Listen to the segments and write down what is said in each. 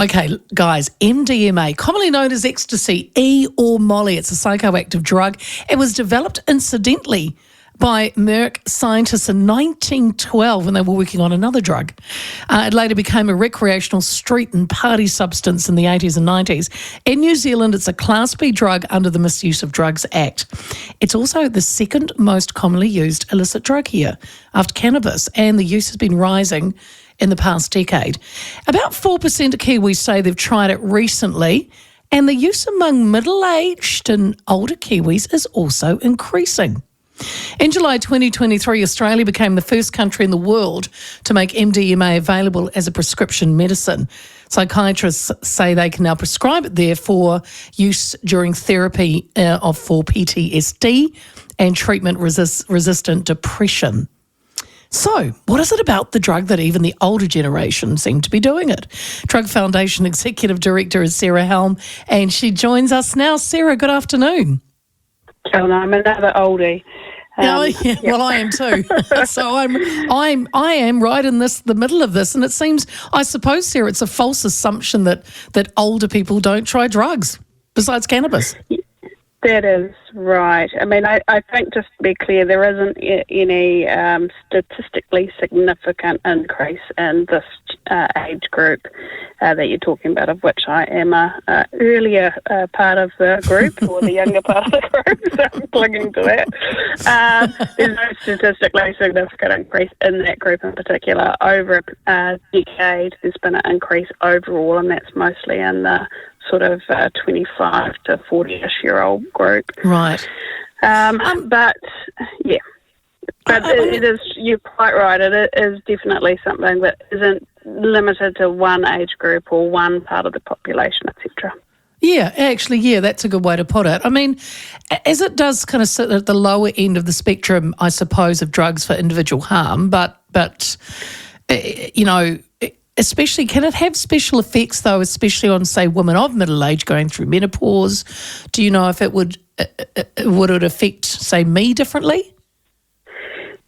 Okay, guys, MDMA, commonly known as ecstasy, E or Molly, it's a psychoactive drug. It was developed incidentally by Merck scientists in 1912 when they were working on another drug. It later became a recreational street and party substance in the 80s and 90s. In New Zealand, it's a Class B drug under the Misuse of Drugs Act. It's also the second most commonly used illicit drug here after cannabis, and the use has been rising in the past decade. About 4% of Kiwis say they've tried it recently, and the use among middle-aged and older Kiwis is also increasing. In July 2023, Australia became the first country in the world to make MDMA available as a prescription medicine. Psychiatrists say they can now prescribe it there for use during therapy for PTSD and treatment-resistant depression. So, what is it about the drug that even the older generation seem to be doing it? Drug Foundation Executive Director is Sarah Helm, and she joins us now. Sarah, good afternoon. Oh, no, I'm another oldie. Yeah. Well, I am too. So I am right in the middle of this, and it seems, I suppose, Sarah, it's a false assumption that older people don't try drugs besides cannabis. That is right. I mean, I think, just to be clear, there isn't any statistically significant increase in this age group that you're talking about, of which I am a earlier part of the group, or the younger part of the group, so I'm clinging to that. There's no statistically significant increase in that group in particular. Over a decade, there's been an increase overall, and that's mostly in the sort of 25 to 40-ish-year-old group. Right. But it is, you're quite right, it is definitely something that isn't limited to one age group or one part of the population, etc. Yeah, actually, that's a good way to put it. I mean, as it does kind of sit at the lower end of the spectrum, I suppose, of drugs for individual harm, but you know, especially, can it have special effects, though, especially on, say, women of middle age going through menopause? Do you know if it would it affect, say, me differently?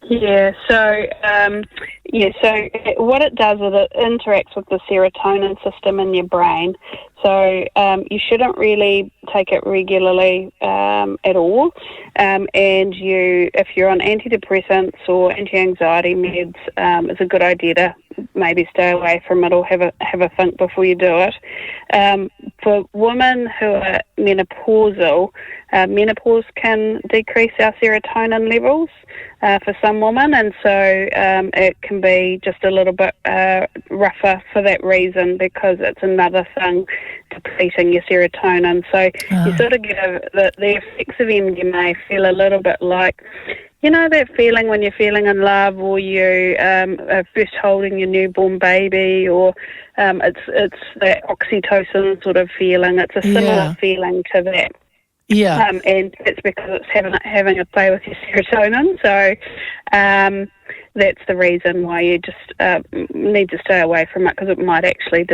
Yeah, so what it does is it interacts with the serotonin system in your brain. So you shouldn't really take it regularly at all. And if you're on antidepressants or anti-anxiety meds, it's a good idea to maybe stay away from it or have a think before you do it. For women who are menopausal, menopause can decrease our serotonin levels for some women, and so it can be just a little bit rougher for that reason, because it's another thing depleting your serotonin. So you sort of get the effects of MDMA feel a little bit like, you know, that feeling when you're feeling in love, or you are first holding your newborn baby, or it's that oxytocin sort of feeling. It's a similar feeling to that. Yeah. And it's because it's having a play with your serotonin. So that's the reason why you just need to stay away from it, because it might actually,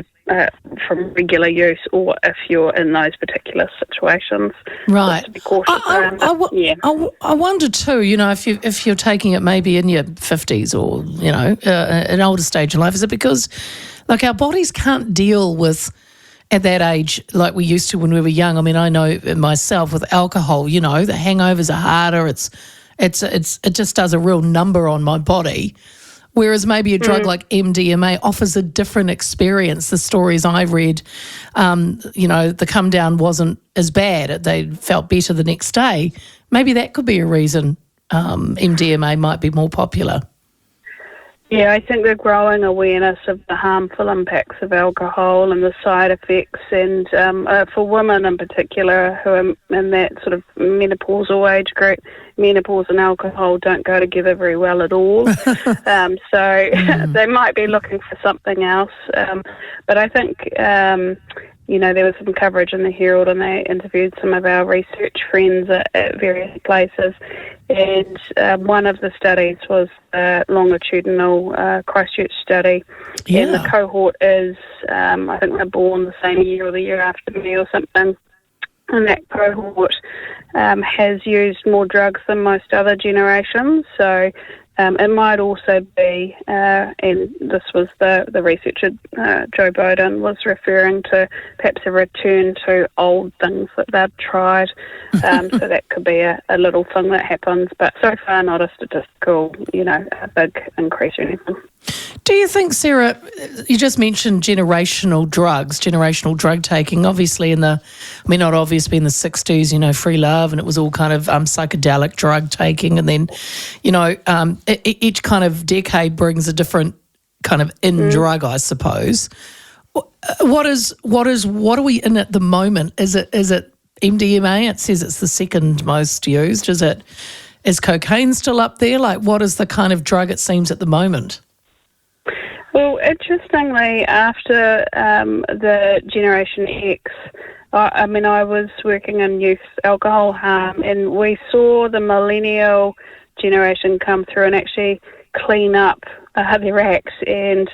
from regular use, or if you're in those particular situations, right. to be cautious around it. I wonder too, you know, if you're taking it maybe in your 50s or, you know, an older stage of life, is it because, like, our bodies can't deal with, at that age, like we used to when we were young? I mean, I know myself with alcohol, you know, the hangovers are harder. It just does a real number on my body. Whereas maybe a drug like MDMA offers a different experience. The stories I've read, you know, the come down wasn't as bad. They felt better the next day. Maybe that could be a reason MDMA might be more popular. Yeah, I think the growing awareness of the harmful impacts of alcohol and the side effects, and for women in particular who are in that sort of menopausal age group, menopause and alcohol don't go together very well at all. So they might be looking for something else. But I think, you know, there was some coverage in the Herald, and they interviewed some of our research friends at various places. And one of the studies was a longitudinal Christchurch study. Yeah. And the cohort is, I think they're born the same year or the year after me or something. And that cohort has used more drugs than most other generations. So It might also be, and this was the researcher Joe Bowden was referring to, perhaps a return to old things that they've tried. So that could be a little thing that happens, but so far not a statistical, a big increase or anything. Do you think, Sarah, you just mentioned generational drug taking, obviously not obviously in the 60s, free love, and it was all kind of psychedelic drug taking, and then, each kind of decade brings a different kind of drug, I suppose. What are we in at the moment? Is it MDMA? It says it's the second most used. Is cocaine still up there? Like, what is the kind of drug it seems at the moment? Well, interestingly, after the Generation X, I was working in youth alcohol harm, and we saw the millennial generation come through and actually clean up their acts and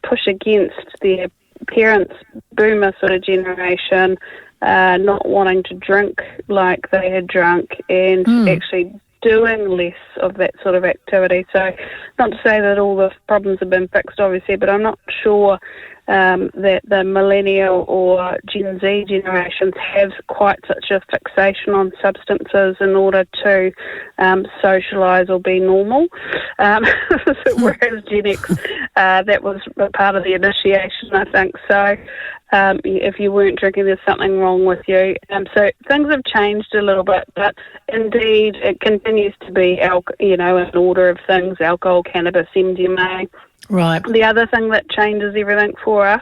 push against their parents' boomer sort of generation, not wanting to drink like they had drunk and actually doing less of that sort of activity. So not to say that all the problems have been fixed, obviously, but I'm not sure that the millennial or Gen Z generations have quite such a fixation on substances in order to socialise or be normal. Whereas Gen X, that was part of the initiation, I think. So if you weren't drinking, there's something wrong with you. So things have changed a little bit, but indeed it continues to be, in order of things, alcohol, cannabis, MDMA. Right. The other thing that changes everything for us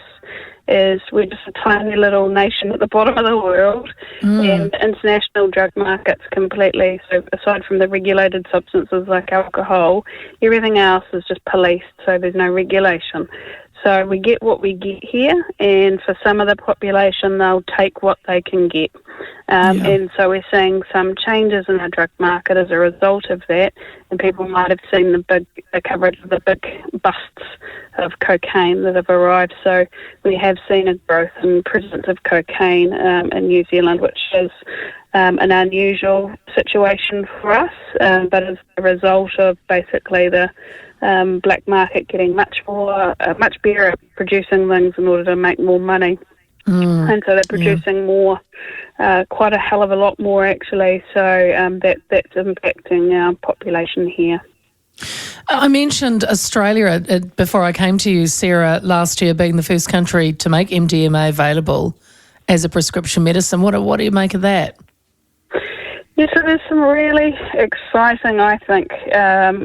is we're just a tiny little nation at the bottom of the world, and international drug markets completely. So aside from the regulated substances like alcohol, everything else is just policed, so there's no regulation. So we get what we get here, and for some of the population, they'll take what they can get. And so we're seeing some changes in the drug market as a result of that, and people might have seen the coverage of the big busts of cocaine that have arrived. So we have seen a growth in presence of cocaine in New Zealand, which is an unusual situation for us, but as a result of basically the black market getting much better at producing things in order to make more money. And so they're producing more, quite a hell of a lot more actually, so that's impacting our population here. I mentioned Australia before I came to you, Sarah, last year being the first country to make MDMA available as a prescription medicine. What do you make of that? Yeah, so there's some really exciting, I think,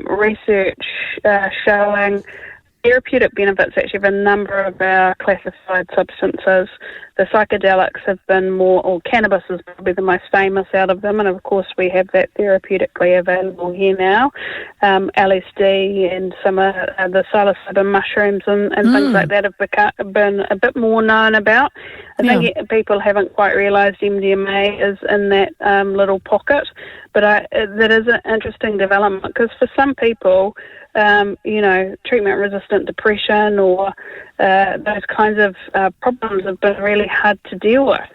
research showing therapeutic benefits actually of a number of our classified substances. The psychedelics have been more, or cannabis is probably the most famous out of them, and of course we have that therapeutically available here now. LSD and some of the psilocybin mushrooms and things like that have been a bit more known about. I think people haven't quite realised MDMA is in that little pocket, but that is an interesting development, because for some people, treatment-resistant depression or those kinds of problems have been really hard to deal with.